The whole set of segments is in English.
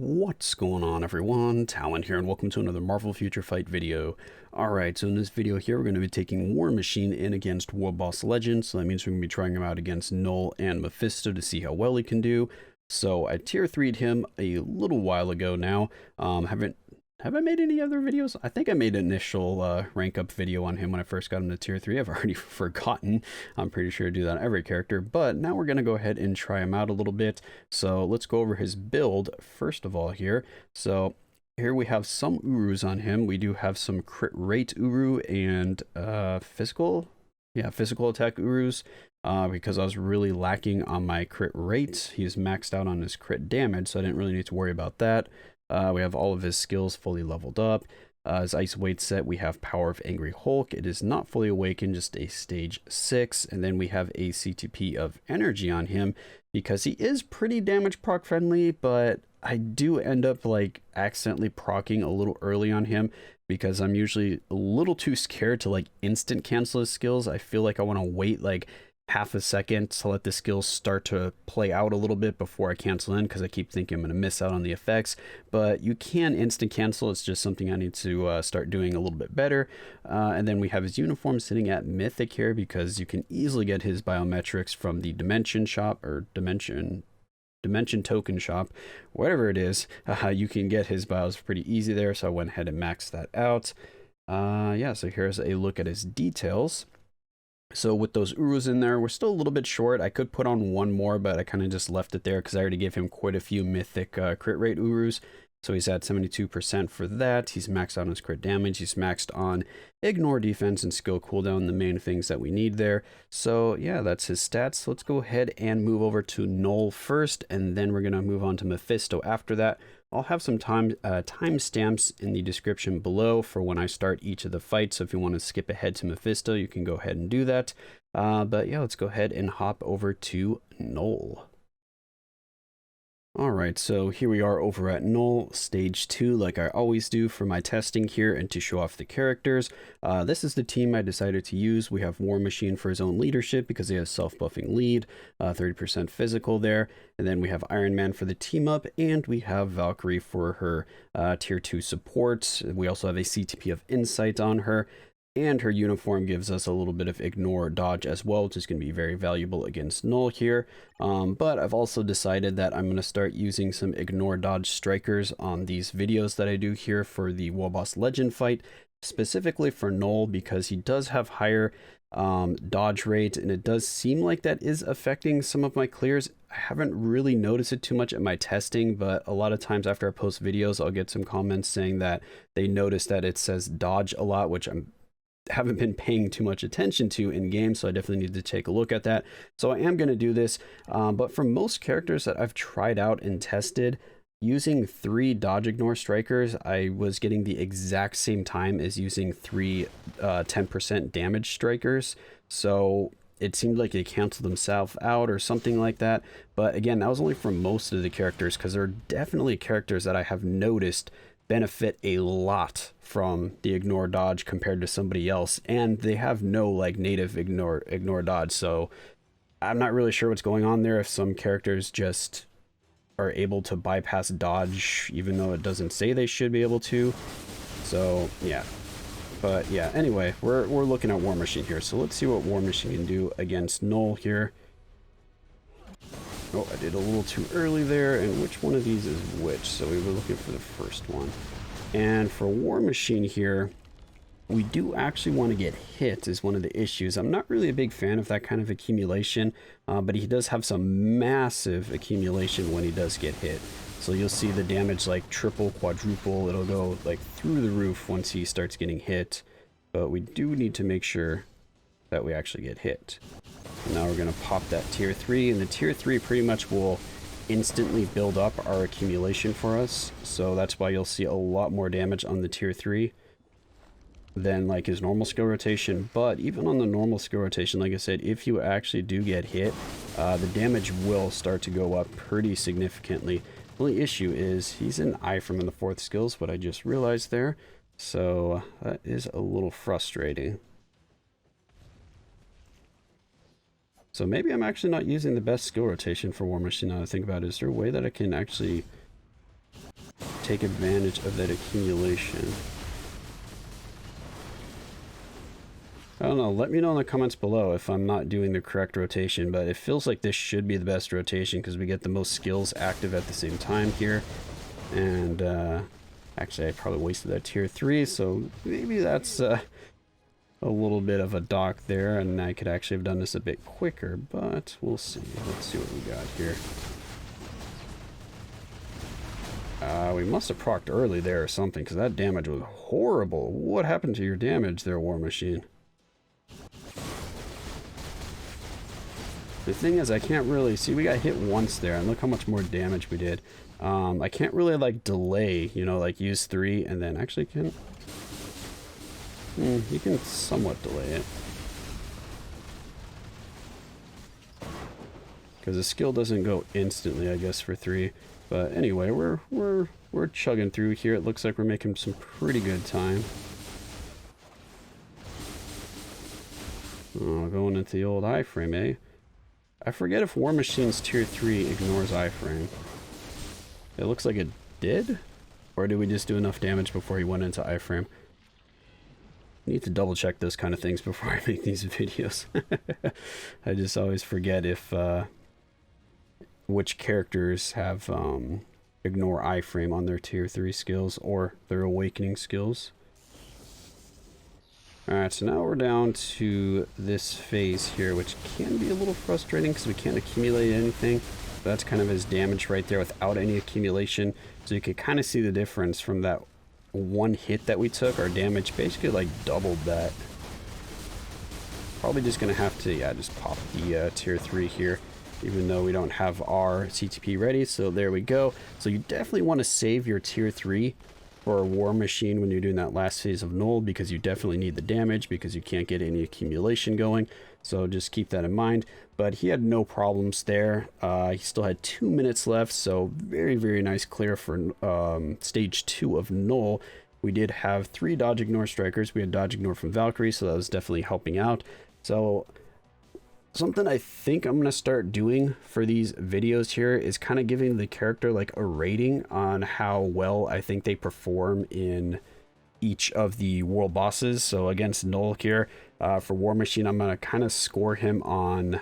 What's going on, everyone? Talen here, and welcome to another Marvel Future Fight video. Alright, so in this video here, we're going to be taking War Machine in against War Boss Legend, so that means we're going to be trying him out against Knull and Mephisto to see how well he can do. So I tier 3'd him a little while ago now. Have I made any other videos? I think I made an initial rank up video on him when I first got him to tier 3. I've already forgotten. I'm pretty sure I do that on every character, but now we're going to go ahead and try him out a little bit. So let's go over his build first of all here. So here we have some Urus on him. We do have some crit rate Uru and physical attack Urus. Because I was really lacking on my crit rate. He's maxed out on his crit damage, so I didn't really need to worry about that. We have all of his skills fully leveled up. His Ice Weight set, we have Power of Angry Hulk. It is not fully awakened, just a stage 6. And then we have a CTP of Energy on him because he is pretty damage proc friendly, but I do end up like accidentally proccing a little early on him because I'm usually a little too scared to like instant cancel his skills. I feel like I want to wait like half a second to let the skills start to play out a little bit before I cancel in, because I keep thinking I'm going to miss out on the effects. But you can instant cancel. It's just something I need to start doing a little bit better. And then we have his uniform sitting at Mythic here because you can easily get his biometrics from the Dimension shop, or Dimension token shop, whatever it is. You can get his bios pretty easy there, so I went ahead and maxed that out. Yeah, so here's a look at his details. So with those Urus in there, we're still a little bit short. I could put on one more, but I kind of just left it there because I already gave him quite a few mythic crit rate Urus. So he's at 72% for that. He's maxed out on his crit damage. He's maxed on ignore defense and skill cooldown, the main things that we need there. So yeah, that's his stats. Let's go ahead and move over to Knull first, and then we're going to move on to Mephisto after that. I'll have some timestamps in the description below for when I start each of the fights. So if you want to skip ahead to Mephisto, you can go ahead and do that. But yeah, let's go ahead and hop over to Knull. Alright, so here we are over at Knull, stage 2, like I always do for my testing here and to show off the characters. This is the team I decided to use. We have War Machine for his own leadership because he has self-buffing lead, 30% physical there. And then we have Iron Man for the team up, and we have Valkyrie for her tier 2 support. We also have a CTP of Insight on her. And her uniform gives us a little bit of ignore dodge as well, which is going to be very valuable against Knull here. But I've also decided that I'm going to start using some ignore dodge strikers on these videos that I do here for the War Boss Legend fight, specifically for Knull, because he does have higher dodge rate, and it does seem like that is affecting some of my clears. I haven't really noticed it too much at my testing, but a lot of times after I post videos, I'll get some comments saying that they notice that it says dodge a lot, which haven't been paying too much attention to in game, so I definitely need to take a look at that. So I am going to do this, but for most characters that I've tried out and tested, using 3 dodge ignore strikers, I was getting the exact same time as using 3 10% damage strikers. So it seemed like they canceled themselves out or something like that. But again, that was only for most of the characters, because there are definitely characters that I have noticed benefit a lot from the ignore dodge compared to somebody else, and they have no like native ignore dodge. So I'm not really sure what's going on there, if some characters just are able to bypass dodge even though it doesn't say they should be able to. So yeah, but yeah, anyway, we're looking at War Machine here, so let's see what War Machine can do against Knull here. Oh, I did a little too early there, and which one of these is which? So we were looking for the first one. And for War Machine here, we do actually want to get hit is one of the issues. I'm not really a big fan of that kind of accumulation, but he does have some massive accumulation when he does get hit. So you'll see the damage like triple, quadruple. It'll go like through the roof once he starts getting hit. But we do need to make sure that we actually get hit. Now we're going to pop that tier 3, and the tier 3 pretty much will instantly build up our accumulation for us. So that's why you'll see a lot more damage on the tier 3 than like his normal skill rotation. But even on the normal skill rotation, like I said, if you actually do get hit, the damage will start to go up pretty significantly. The only issue is he's an eye from in the 4th skills, what I just realized there. So that is a little frustrating. So maybe I'm actually not using the best skill rotation for War Machine now that I think about it. Is there a way that I can actually take advantage of that accumulation. I don't know, let me know in the comments below if I'm not doing the correct rotation, but it feels like this should be the best rotation because we get the most skills active at the same time here. And actually I probably wasted that tier 3, so maybe that's a little bit of a dock there, and I could actually have done this a bit quicker, but we'll see. Let's see what we got here. We must have procced early there or something, because that damage was horrible. What happened to your damage there, War Machine? The thing is, I can't really see. We got hit once there, and look how much more damage we did. I can't really like delay, you know, like use 3 and then actually can. You can somewhat delay it because the skill doesn't go instantly, I guess, for 3. But anyway, we're chugging through here. It looks like we're making some pretty good time. Oh, going into the old iframe, eh? I forget if War Machine's tier 3 ignores iframe. It looks like it did? Or did we just do enough damage before he went into iframe? I need to double check those kind of things before I make these videos. I just always forget if which characters have ignore iframe on their tier 3 skills or their awakening skills. Alright, so now we're down to this phase here, which can be a little frustrating because we can't accumulate anything. That's kind of his damage right there without any accumulation. So you can kind of see the difference from that one hit that we took. Our damage basically like doubled that. Probably just going to have to, yeah, just pop the tier 3 here, even though we don't have our CTP ready. So there we go. So you definitely want to save your tier 3 for a War Machine when you're doing that last phase of Knull, because you definitely need the damage because you can't get any accumulation going. So just keep that in mind. But he had no problems there. He still had 2 minutes left, so very, very nice clear for stage 2 of Knull. We did have 3 dodge ignore strikers. We had dodge ignore from Valkyrie, so that was definitely helping out. So something I think I'm going to start doing for these videos here is kind of giving the character like a rating on how well I think they perform in each of the world bosses. So against Knull here, for War Machine, I'm going to kind of score him on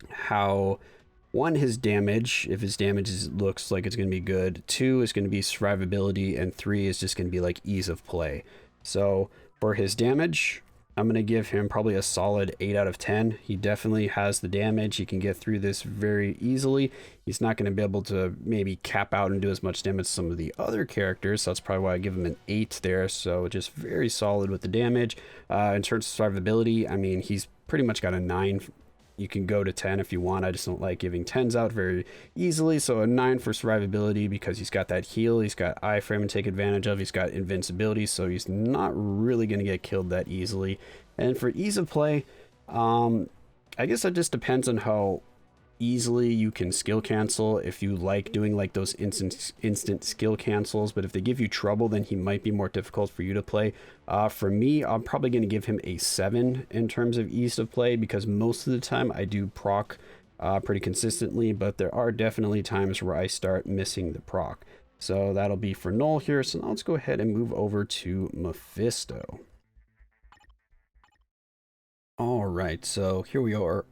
how, 1, his damage, if his damage looks like it's going to be good, 2 is going to be survivability, and 3 is just going to be like ease of play. So for his damage, I'm going to give him probably a solid 8 out of 10. He definitely has the damage. He can get through this very easily. He's not going to be able to maybe cap out and do as much damage as some of the other characters. So that's probably why I give him an 8 there. So just very solid with the damage. In terms of survivability, I mean, he's pretty much got a 9. You can go to 10 if you want. I just don't like giving 10s out very easily. So a 9 for survivability because he's got that heal. He's got iframe to take advantage of. He's got invincibility, so he's not really going to get killed that easily. And for ease of play, I guess that just depends on how easily you can skill cancel, if you like doing like those instant skill cancels. But if they give you trouble, then he might be more difficult for you to play. For me, I'm probably going to give him a 7 in terms of ease of play, because most of the time I do proc pretty consistently, but there are definitely times where I start missing the proc. So that'll be for Knull here. So now let's go ahead and move over to Mephisto. All right, so here we are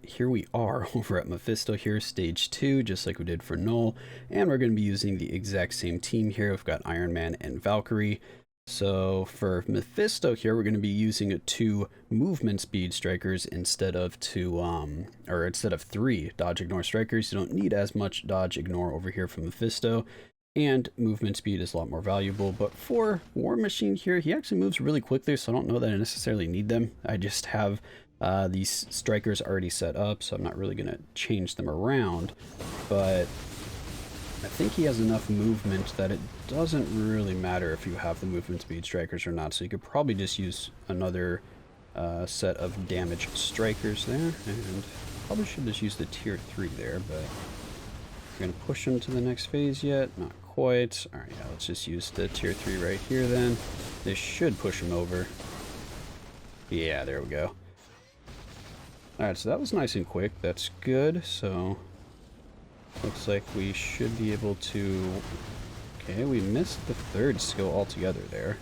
over at Mephisto here, stage 2, just like we did for Knull, and we're going to be using the exact same team here. We've got Iron Man and Valkyrie. So for Mephisto here, we're going to be using 2 movement speed strikers instead of 3 dodge ignore strikers. You don't need as much dodge ignore over here for Mephisto, and movement speed is a lot more valuable. But for War Machine here, he actually moves really quickly, so I don't know that I necessarily need them. I just have these strikers already set up, so I'm not really going to change them around. But I think he has enough movement that it doesn't really matter if you have the movement speed strikers or not. So you could probably just use another set of damage strikers there, and probably should just use the tier 3 there, but we're going to push him to the next phase yet? Not quite. All right, yeah, let's just use the tier 3 right here then. This should push him over. Yeah, there we go. Alright, so that was nice and quick. That's good. So looks like we should be able to Okay, we missed the third skill altogether there.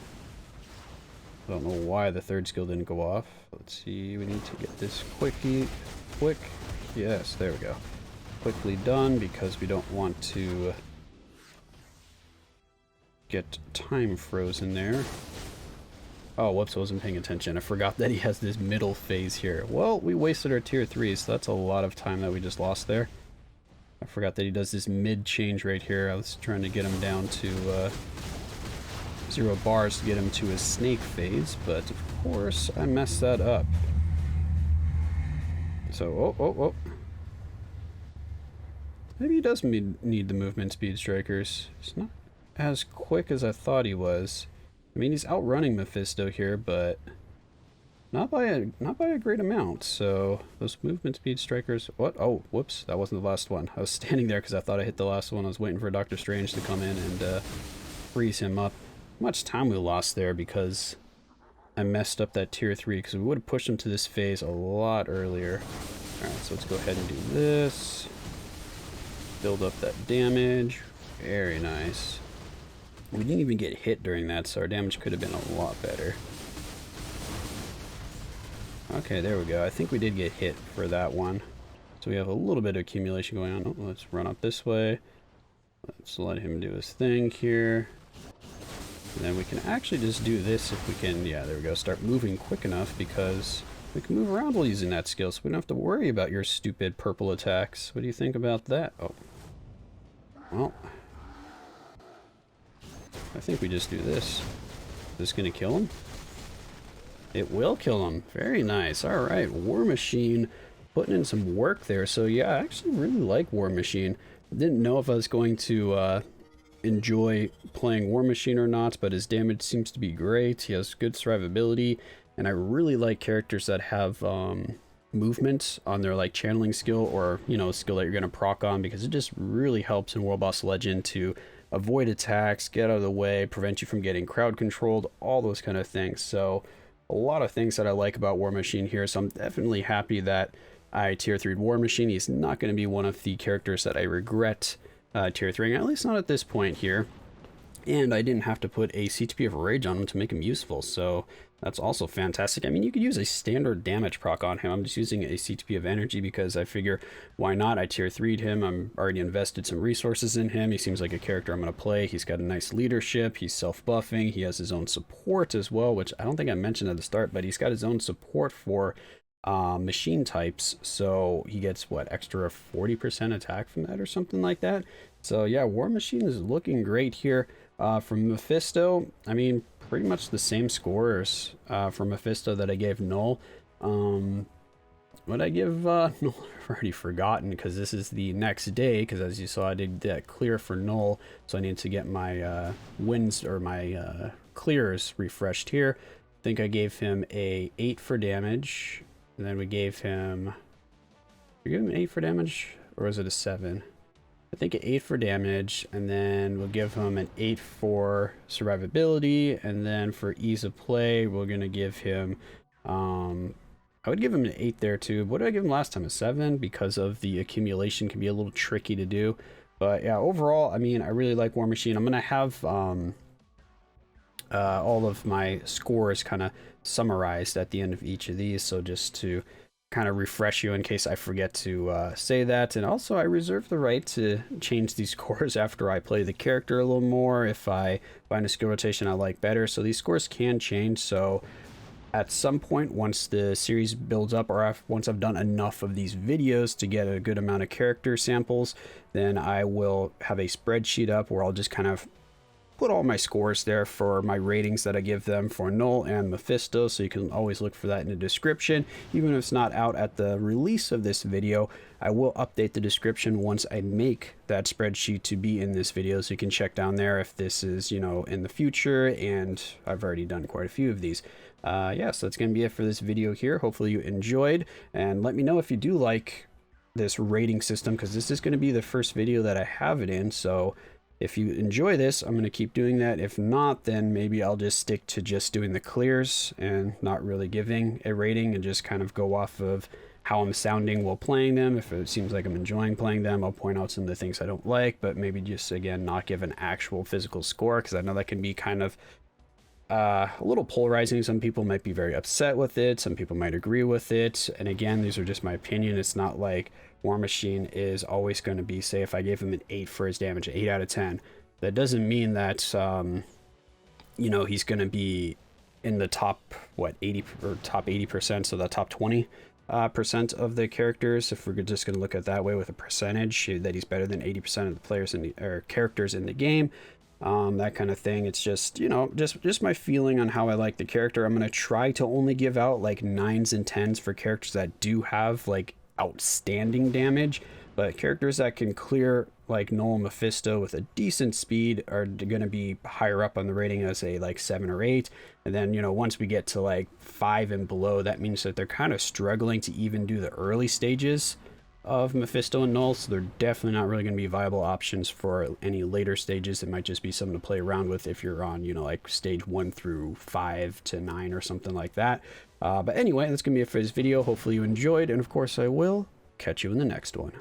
I don't know why the third skill didn't go off. Let's see, we need to get this quick. Yes, there we go. Quickly done because we don't want to get time frozen there. Oh, whoops, I wasn't paying attention. I forgot that he has this middle phase here. Well, we wasted our tier 3, so that's a lot of time that we just lost there. I forgot that he does this mid change right here. I was trying to get him down to 0 bars to get him to his snake phase, but of course I messed that up. So, maybe he does need the movement speed strikers. He's not as quick as I thought he was. I mean, he's outrunning Mephisto here, but not by a great amount. So those movement speed strikers. What? Oh, whoops! That wasn't the last one. I was standing there because I thought I hit the last one. I was waiting for Doctor Strange to come in and freeze him up. How much time we lost there because I messed up that tier 3 because we would have pushed him to this phase a lot earlier. All right, so let's go ahead and do this. Build up that damage. Very nice. We didn't even get hit during that, so our damage could have been a lot better. Okay, there we go. I think we did get hit for that one. So we have a little bit of accumulation going on. Oh, let's run up this way. Let's let him do his thing here. And then we can actually just do this if we can, yeah, there we go, start moving quick enough because we can move around while using that skill, so we don't have to worry about your stupid purple attacks. What do you think about that? Oh. Well. I think we just do this. Is this gonna kill him? It will kill him. Very nice. Alright, War Machine putting in some work there. So yeah, I actually really like War Machine. Didn't know if I was going to enjoy playing War Machine or not, but his damage seems to be great. He has good survivability, and I really like characters that have movement on their like channeling skill or, you know, a skill that you're going to proc on, because it just really helps in World Boss Legend to avoid attacks, get out of the way, prevent you from getting crowd controlled, all those kind of things. So a lot of things that I like about War Machine here, so I'm definitely happy that I tier 3'd War Machine. He's not going to be one of the characters that I regret tier 3, at least not at this point here. And I didn't have to put a CTP of Rage on him to make him useful, so that's also fantastic. I mean, you could use a standard damage proc on him. I'm just using a CTP of Energy because I figure, why not? I tier 3'd him. I'm already invested some resources in him. He seems like a character I'm going to play. He's got a nice leadership. He's self-buffing. He has his own support as well, which I don't think I mentioned at the start, but he's got his own support for machine types, so he gets what, extra 40% attack from that or something like that. So yeah, War Machine is looking great here. From Mephisto, I mean, pretty much the same scores for Mephisto that I gave Knull. What I give Knull, I've already forgotten because this is the next day, because as you saw I did that clear for Knull, so I need to get my wins or my clears refreshed here. I think I gave him a 8 for damage, and then we gave him, we gave him 8 for damage, or was it a 7? I think an 8 for damage, and then we'll give him an 8 for survivability, and then for ease of play, we're going to give him, I would give him an 8 there too. What did I give him last time? A 7? Because of the accumulation can be a little tricky to do. But yeah, overall, I mean, I really like War Machine. I'm going to have all of my scores kind of summarized at the end of each of these, so just to kind of refresh you in case I forget to say that. And also I reserve the right to change these scores after I play the character a little more if I find a skill rotation I like better, so these scores can change. So at some point, once the series builds up, or once I've done enough of these videos to get a good amount of character samples, then I will have a spreadsheet up where I'll just kind of put all my scores there for my ratings that I give them for Knull and Mephisto, so you can always look for that in the description. Even if it's not out at the release of this video, I will update the description once I make that spreadsheet to be in this video, so you can check down there if this is, you know, in the future, and I've already done quite a few of these. Yeah, so that's going to be it for this video here. Hopefully you enjoyed, and let me know if you do like this rating system, because this is going to be the first video that I have it in, so if you enjoy this, I'm going to keep doing that. If not, then maybe I'll just stick to just doing the clears and not really giving a rating, and just kind of go off of how I'm sounding while playing them. If it seems like I'm enjoying playing them, I'll point out some of the things I don't like, but maybe just, again, not give an actual physical score, because I know that can be kind of a little polarizing. Some people might be very upset with it, some people might agree with it, and again, these are just my opinion. It's not like War Machine is always going to be, say, if I gave him an 8 for his damage, 8 out of 10, that doesn't mean that, you know, he's going to be in the top, what, 80 or top 80%, so the top 20 percent of the characters, if we're just going to look at it that way with a percentage, that he's better than 80% of the players in the, or characters in the game, that kind of thing. It's just, you know, just my feeling on how I like the character. I'm going to try to only give out like 9s and 10s for characters that do have like outstanding damage, but characters that can clear like Knull Mephisto with a decent speed are going to be higher up on the rating as a like 7 or 8. And then, you know, once we get to like 5 and below, that means that they're kind of struggling to even do the early stages of Mephisto and Knull, so they're definitely not really going to be viable options for any later stages. It might just be something to play around with if you're on, you know, like stage 1 through 5 to 9 or something like that. But anyway, that's going to be it for this video. Hopefully you enjoyed, and of course I will catch you in the next one.